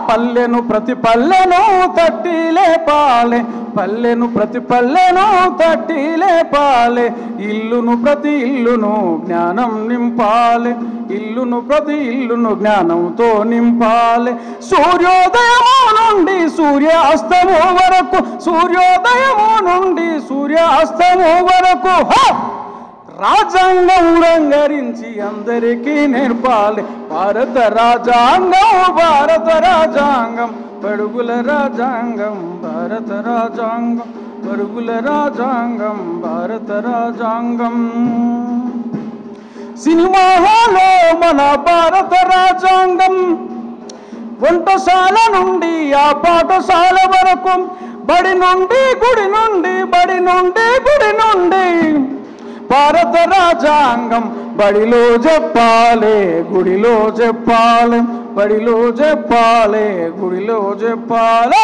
పల్లెను ప్రతి పల్లెను తట్టి లేపాలే, పల్లెను ప్రతి పల్లెను తట్టి లేపాలే, ఇల్లును ప్రతి ఇల్లును జ్ఞానం నింపాలే, ఇల్లును ప్రతి ఇల్లును జ్ఞానంతో నింపాలే. సూర్యోదయము నుండి సూర్యాస్తము వరకు, సూర్యోదయము నుండి సూర్యాస్తము వరకు రాజ్యాంగం రంగరించి అందరికీ నేర్పాలి. భారత రాజ్యాంగం, భారత రాజ్యాంగం, బడుగుల రాజ్యాంగం, భారత రాజ్యాంగం, బడుగుల రాజ్యాంగం, భారత రాజ్యాంగం. సినిమా హాల్లో మన భారత రాజ్యాంగం, వంటశాల నుండి ఆ పాఠశాల వరకు, బడి నుండి గుడి నుండి, బడి నుండి గుడి నుండి భారత రాజ్యాంగం బడిలో చెప్పాలి, గుడిలో చెప్పాలి, బడిలో చెప్పాలి, గుడిలో చెప్పాలి.